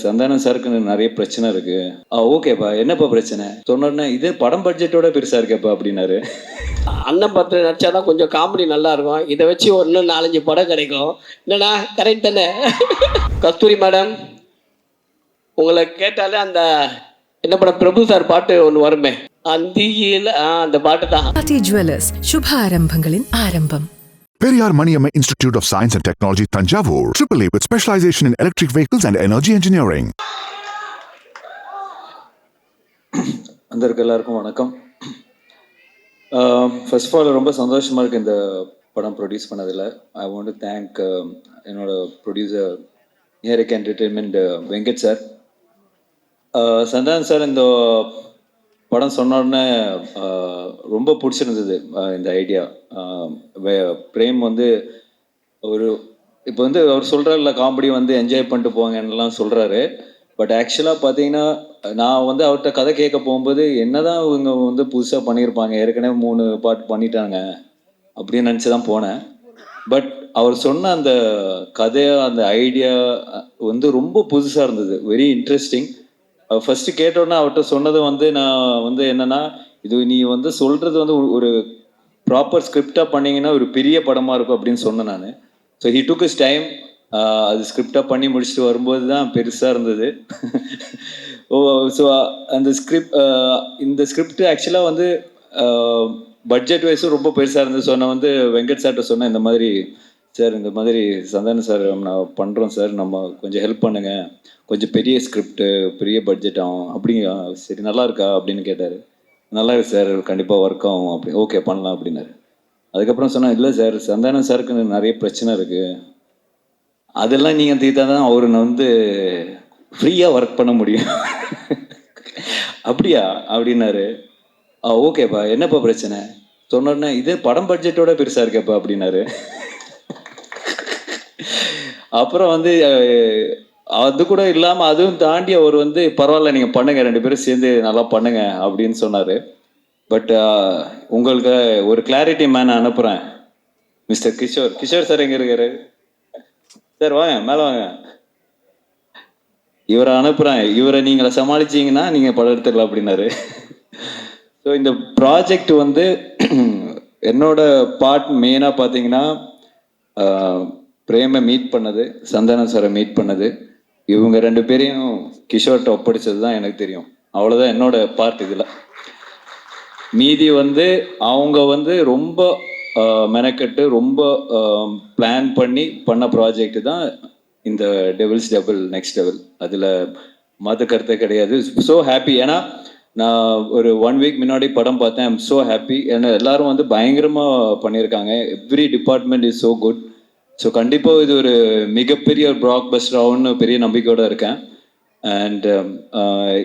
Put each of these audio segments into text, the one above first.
சந்தானம் சாருக்கு நிறைய பிரச்சனை இருக்கு. ஓகேப்பா, என்னப்பா பிரச்சனை சொன்னோடனே, இது படம் பட்ஜெட்டோட பெருசா இருக்கேப்பா அப்படின்னாரு. அண்ணன் படத்தில் நடிச்சாதான் கொஞ்சம் காமெடி நல்லா இருக்கும். இதை வச்சு ஒரு 4-5 படம் கிடைக்கும். என்னண்ணா கரெக்ட் தானே? கஸ்தூரி மேடம், உங்களை கேட்டாலே அந்த என்ன படம் பிரபு சார் பாட்டு ஒன்று வருமே, அந்தியில அந்த பாட்டு தான். Pati Jewellers, Shubha Arambhangalin Arambam. Periyar Maniyamma Institute of Science and Technology, Tanjavur, AAA with specialization in electric vehicles and energy engineering. அந்தருக்கு எல்லாருக்கும் வணக்கம். ஃபர்ஸ்ட் ஆஃப் ஆல் ரொம்ப சந்தோஷமாக இருக்குது இந்த படம் ப்ரொடியூஸ் பண்ணதில். ஐ வாண்ட் டு தேங்க் என்னோட producer Eric entertainment Venkat sir. Santhanam sir இந்த படம் சொன்னோடனே ரொம்ப பிடிச்சிருந்தது இந்த ஐடியா. பிரேம் வந்து ஒரு இப்போ வந்து அவர் சொல்கிறார்ல, காமெடி வந்து என்ஜாய் பண்ணிட்டு போங்கன்னெலாம் சொல்கிறாரு. பட் ஆக்சுவலாக பார்த்தீங்கன்னா, நான் வந்து அவர்கிட்ட கதை கேட்க போகும்போது என்னதான் இவங்க வந்து புதுசாக பண்ணியிருப்பாங்க, ஏற்கனவே 3 பாட்டு பண்ணிட்டாங்க அப்படின்னு நினச்சி தான் போனேன். பட் அவர் சொன்ன அந்த கதை, அந்த ஐடியா வந்து ரொம்ப புதுசாக இருந்தது, வெரி இன்ட்ரெஸ்டிங். ஃபஸ்ட்டு கேட்டோன்னே அவர்கிட்ட சொன்னது வந்து, நான் வந்து என்னென்னா, இது நீ வந்து சொல்கிறது வந்து ஒரு ப்ராப்பர் ஸ்கிரிப்டாக பண்ணிங்கன்னா ஒரு பெரிய படமாக இருக்கும் அப்படின்னு சொன்னேன் நான். So he took is time. அது ஸ்கிரிப்டாக பண்ணி முடிச்சுட்டு வரும்போது தான் பெருசாக இருந்தது. ஸோ அந்த இந்த ஸ்கிரிப்ட் ஆக்சுவலாக வந்து பட்ஜெட் வைஸும் ரொம்ப பெருசாக இருந்தது. ஸோ நான் வந்து வெங்கட் சார்கிட்ட சொன்னேன், இந்த மாதிரி சார், இந்த மாதிரி சந்தானம் சார் நான் பண்ணுறோம் சார், நம்ம கொஞ்சம் ஹெல்ப் பண்ணுங்கள், கொஞ்சம் பெரிய ஸ்கிரிப்டு, பெரிய பட்ஜெட் ஆகும் அப்படிங்க. சரி, நல்லா இருக்கா அப்படின்னு கேட்டார். நல்லா இருக்கு சார், கண்டிப்பாக ஒர்க் ஆகும் அப்படி, ஓகே பண்ணலாம் அப்படின்னாரு. அதுக்கப்புறம் சொன்னேன், இல்லை சார், சந்தானம் சாருக்கு நிறைய பிரச்சனை இருக்குது, அதெல்லாம் நீங்கள் தீர்த்தா தான் அவர் வந்து ஃப்ரீயாக ஒர்க் பண்ண முடியும். அப்படியா அப்படின்னாரு. ஓகேப்பா, என்னப்பா பிரச்சனை சொன்னோடனே, இது படம் பட்ஜெட்டோட பெருசாக இருக்கேப்பா அப்படின்னாரு. அப்புறம் வந்து அது கூட இல்லாமல் அதுவும் தாண்டி அவர் வந்து, பரவாயில்ல நீங்கள் பண்ணுங்கள், 2 பேரும் சேர்ந்து நல்லா பண்ணுங்க அப்படின்னு சொன்னார். பட் உங்களுக்கு ஒரு கிளாரிட்டி மேன் அனுப்புகிறேன், மிஸ்டர் கிஷோர். கிஷோர் சார் எங்கே இருக்காரு சார்? வாங்க மேலே வாங்க. இவரை அனுப்புகிறேன், இவரை நீங்களை சமாளிச்சிங்கன்னா நீங்கள் படம் எடுத்துக்கலாம் அப்படின்னாரு. ஸோ இந்த ப்ராஜெக்ட் வந்து என்னோட பார்ட் மெயினாக பார்த்தீங்கன்னா, பிரேமை மீட் பண்ணது, சந்தானம் சாரை மீட் பண்ணது, இவங்க 2 பேரையும் கிஷோர்கிட்ட ஒப்படைச்சது தான் எனக்கு தெரியும். அவ்வளோதான் என்னோட பார்ட் இதில். மீதி வந்து அவங்க வந்து ரொம்ப மெனக்கட்டு ரொம்ப பிளான் பண்ணி பண்ண ப்ராஜெக்ட் தான் இந்த டெவில்ஸ் டபுள் நெக்ஸ்ட் லெவல். அதில் மத கருத்தை கிடையாது. So happy. ஏன்னா நான் ஒரு 1 வீக் முன்னாடி படம் பார்த்தேன். I'm so happy. ஏன்னா எல்லாரும் வந்து பயங்கரமாக பண்ணியிருக்காங்க. Every department is so good. So கண்டிப்பாக இது ஒரு மிகப்பெரிய ஒரு பிளாக் பஸ்டர் ஆகும்னு பெரிய நம்பிக்கையோடு இருக்கேன். அண்ட்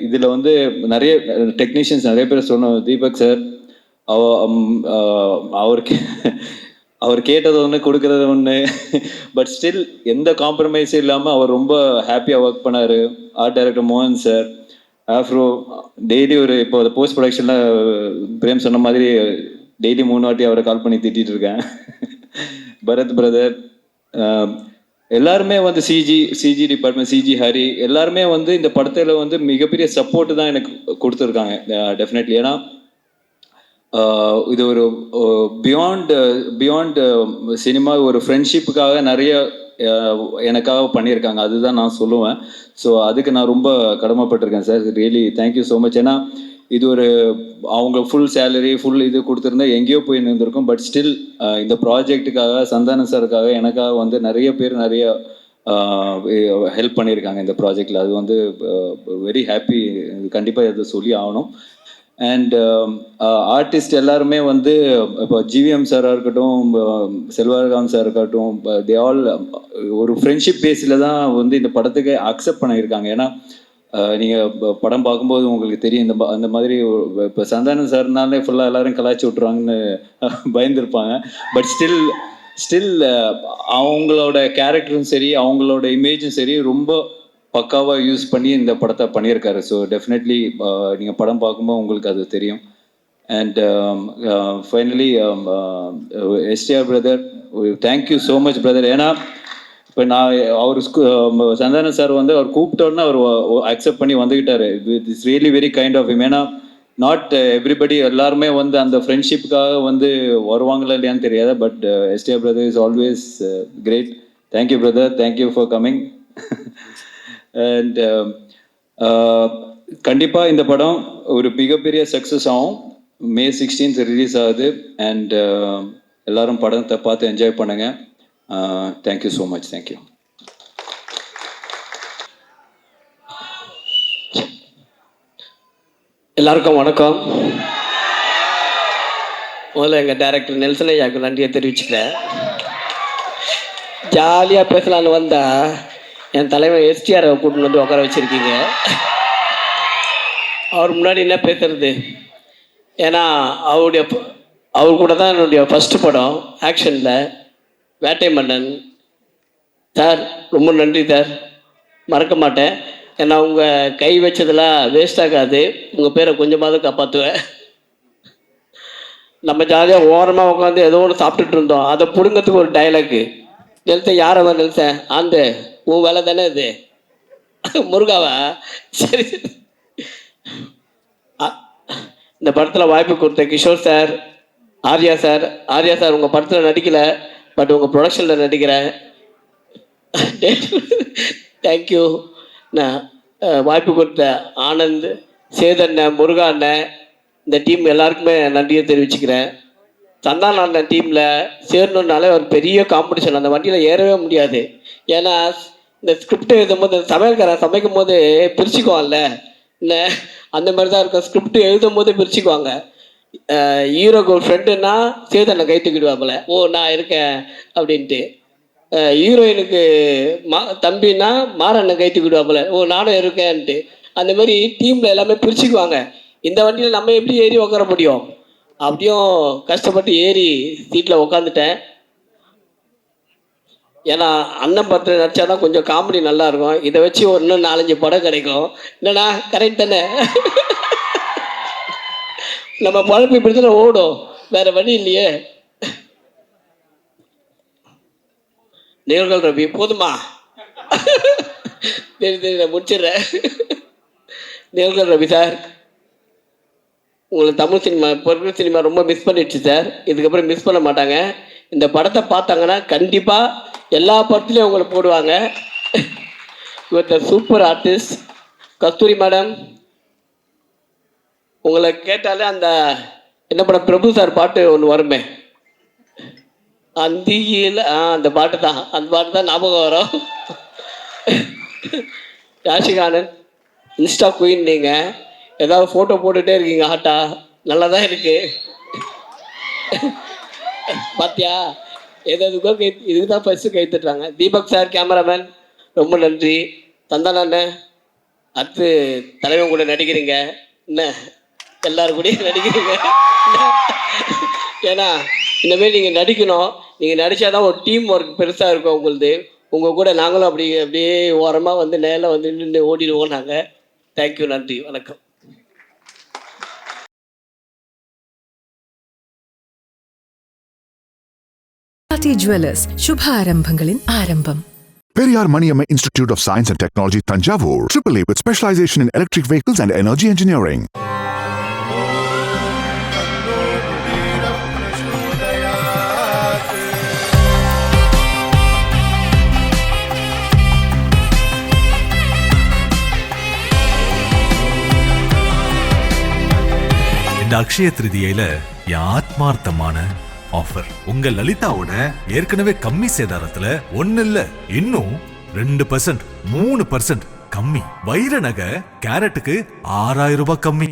இதில் வந்து நிறைய டெக்னீஷியன்ஸ் நிறைய பேர் சொன்னோம். தீபக் சார், அவர் கேட்டது ஒன்று, கொடுக்கறது ஒன்று. பட் ஸ்டில் எந்த காம்ப்ரமைஸும் இல்லாமல் அவர் ரொம்ப ஹாப்பியாக ஒர்க் பண்ணார். ஆர்ட் டைரக்டர் மோகன் சார், ஆஃப்ரோ டெய்லி ஒரு, இப்போ போஸ்ட் ப்ரொடக்ஷனில் பிரேம் சொன்ன மாதிரி டெய்லி 3 வாட்டி அவரை கால் பண்ணி திட்டிகிட்டு இருக்கேன். பரத் பிரதர், எல்லாருமே வந்து சிஜி டிபார்ட்மெண்ட், சிஜி ஹரி, எல்லாருமே வந்து இந்த படத்தில் வந்து மிகப்பெரிய சப்போர்ட்டு தான் எனக்கு கொடுத்துருக்காங்க. டெஃபினெட்லி. ஏன்னா இது ஒரு பியாண்ட் சினிமா, ஒரு ஃப்ரெண்ட்ஷிப்புக்காக நிறைய எனக்காக பண்ணியிருக்காங்க. அதுதான் நான் சொல்லுவேன். ஸோ அதுக்கு நான் ரொம்ப கடமைப்பட்டிருக்கேன் sir. Really thank you so much. ஏன்னா இது ஒரு, அவங்க ஃபுல் சேலரி ஃபுல் இது கொடுத்துருந்தா எங்கேயோ போய் நின்றுருக்கும். பட் ஸ்டில் இந்த ப்ராஜெக்ட்டுக்காக, சந்தானம் சாருக்காக, எனக்காக வந்து நிறைய பேர் நிறைய ஹெல்ப் பண்ணியிருக்காங்க இந்த ப்ராஜெக்டில். அது வந்து வெரி ஹாப்பி. கண்டிப்பாக இதை சொல்லி ஆகணும். அண்ட் ஆர்டிஸ்ட் எல்லாருமே வந்து, இப்போ ஜிவிஎம் சாராக இருக்கட்டும், செல்வராகவன் சார் இருக்கட்டும், தே ஆல் ஒரு ஃப்ரெண்ட்ஷிப் பேஸில் தான் வந்து இந்த படத்துக்கு அக்செப்ட் பண்ணியிருக்காங்க. ஏன்னா நீங்கள் படம் பார்க்கும்போது உங்களுக்கு தெரியும், அந்த மாதிரி இப்போ சந்தானம் சார்னாலே ஃபுல்லாக எல்லோரும் கலாய்ச்சி விட்ருவாங்கன்னு பயந்துருப்பாங்க. பட் ஸ்டில் அவங்களோட கேரக்டரும் சரி, அவங்களோட இமேஜும் சரி, ரொம்ப பக்காவாக யூஸ் பண்ணி இந்த படத்தை பண்ணியிருக்காரு. ஸோ டெஃபினெட்லி நீங்கள் படம் பார்க்கும்போது உங்களுக்கு அது தெரியும். And finally STR brother, thank you so much brother. ஏன்னா இப்போ நான் அவர் சந்தானம் சார் வந்து அவர் கூப்பிட்டோன்னே அவர் அக்செப்ட் பண்ணி வந்துக்கிட்டாரு. It's really very kind of him. ஏன்னா நாட் எவ்ரிபடி எல்லாருமே வந்து அந்த ஃப்ரெண்ட்ஷிப்புக்காக வந்து வருவாங்களா இல்லையான்னு தெரியாது. But STR brother is always great. Thank you brother, thank you for coming. And கண்டிப்பாக இந்த படம் ஒரு மிகப்பெரிய சக்ஸஸ் ஆகும். May 16th ரிலீஸ் ஆகுது. அண்ட் எல்லாரும் படத்தை பார்த்து என்ஜாய் பண்ணுங்க. Thank you so much. தேங்க்யூ. எல்லாருக்கும் வணக்கம். முதல்ல எங்கள் டைரக்டர் நெல்சன் ஐயாவுக்கு நன்றியை தெரிவிச்சுக்கிறேன். ஜாலியாக பேசலான்னு வந்தால் என் தலைவர் எஸ்டிஆரை கூட்டின்னு வந்து உட்கார வச்சுருக்கீங்க. அவர் முன்னாடி என்ன பேசுறது? ஏன்னா அவர் கூட தான் என்னுடைய ஃபஸ்ட்டு படம் ஆக்ஷனில் வேட்டை மன்னன். சார் ரொம்ப நன்றி சார், மறக்க மாட்டேன். ஏன்னா உங்கள் கை வச்சதெல்லாம் வேஸ்ட் ஆகாது. உங்கள் பேரை கொஞ்சமாவது காப்பாற்றுவேன். நம்ம ஜாலியாக ஓரமாக உட்காந்து ஏதோ ஒன்று சாப்பிட்டுட்டு இருந்தோம். அதை பிடுங்கிறதுக்கு ஒரு டைலாக்கு. நெல்சன் யாரை நெல்சன் ஆந்து உன் வேலை தானே இது முருகாவா? சரி. இந்த படத்தில் வாய்ப்பு கொடுத்த கிஷோர் சார், ஆர்யா சார் உங்கள் படத்தில் நடிக்கலை, பட் உங்கள் ப்ரொடக்ஷனில் நடிக்கிறேன். தேங்க்யூ. நான் வாய்ப்பு கொடுத்த ஆனந்த், சேதண்ணன், முருகா அண்ணன், இந்த டீம் எல்லாருக்குமே நன்றியை தெரிவிச்சுக்கிறேன். சந்தான அண்ணன் டீமில் சேரணுன்னாலே ஒரு பெரிய காம்படிஷன். அந்த வண்டியில் ஏறவே முடியாது. ஏன்னா இந்த ஸ்கிரிப்ட் எழுதும் போது சமையல்காரன் சமைக்கும் போது பிரிச்சுக்குவான்ல, இல்லை அந்த மாதிரி தான் இருக்கும். ஸ்கிரிப்ட் எழுதும் போது பிரிச்சுக்குவாங்க. ஹீரோக்கு ஒரு ஃப்ரெண்டுன்னா சேதனை கை தூக்கிடுவாப்புல, ஓ நான் இருக்கேன் அப்படின்ட்டு. ஹீரோயினுக்கு தம்பின்னா மாறண்ணன் கை தூக்கிடுவாப்புல, ஓ நானும் இருக்கேன்ட்டு. அந்த மாதிரி டீமில் எல்லாமே பிரிச்சுக்குவாங்க. இந்த வண்டியில் நம்ம எப்படி ஏறி உட்கார முடியும்? அப்படியும் கஷ்டப்பட்டு ஏறி சீட்டில் உட்காந்துட்டேன். ஏன்னா அண்ணன் படத்தில் நடித்தா தான் கொஞ்சம் காமெடி நல்லாயிருக்கும். இதை வச்சு ஒரு இன்னும் 4-5 படம் கிடைக்கும். என்னண்ணா கரெக்ட் தானே? நம்ம பழப்பு இப்படி தானே ஓடும், வேற வழி இல்லையே. நிகழ்கள் ரவி போதுமா? சரி நான் முடிச்சிடுறேன். நிகழ்கள் ரவி சார், உங்களுக்கு தமிழ் சினிமா இப்போ இருக்கிற சினிமா ரொம்ப மிஸ் பண்ணிடுச்சு சார். இதுக்கப்புறம் மிஸ் பண்ண மாட்டாங்க. இந்த படத்தை பார்த்தாங்கன்னா கண்டிப்பாக எல்லா படத்துலையும் உங்களை போடுவாங்க. சூப்பர் ஆர்டிஸ்ட் கஸ்தூரி மேடம், உங்களை கேட்டாலே அந்த என்ன படம் பிரபு சார் பாட்டு ஒன்று வருமே, அந்தியில் அந்த பாட்டு தான், அந்த பாட்டு தான் ஞாபகம் வரும். யாஷிகானன் இன்ஸ்டா குயின், நீங்கள் ஏதாவது ஃபோட்டோ போட்டுகிட்டே இருக்கீங்க ஹாட்டா, நல்லா தான் இருக்கு. பாத்தியா ஏதாவதுக்கோ இதுக்கு தான் ஃபஸ்ட்டு கை தட்டுறாங்க. தீபக் சார் கேமராமேன் ரொம்ப நன்றி. சந்தானண்ணே அடுத்து தலைவன் கூட நடிக்கிறீங்க, என்ன எல்லாரும் கூட நடிக்கிறீங்க. ஏன்னா இந்தமாரி நீங்கள் நடிக்கணும். நீங்கள் நடித்தாதான் ஒரு டீம் ஒர்க் பெருசாக இருக்கும் உங்களுது. உங்கள் கூட நாங்களும் அப்படியே ஓரமாக வந்து நேரில் வந்து நின்று ஓடிடுவோம் நாங்கள். தேங்க்யூ, நன்றி, வணக்கம். ஜுவல்லர்ஸ் சுபாரம்பங்களின் ஆரம்பம். Periyar Maniamma Institute of Science and Technology, Tanjavur. AAA with specialization in electric vehicles and energy engineering. இந்த அக்ஷய திருதியில ஆத்மார்த்தமான ஆஃபர் உங்க லலிதாவோட ஏற்கனவே கம்மி சேதாரத்துல 1 இல்ல இன்னும் 2%, 3% கம்மி. வைர நகை கேரட்டுக்கு 6000 ரூபாய் கம்மி.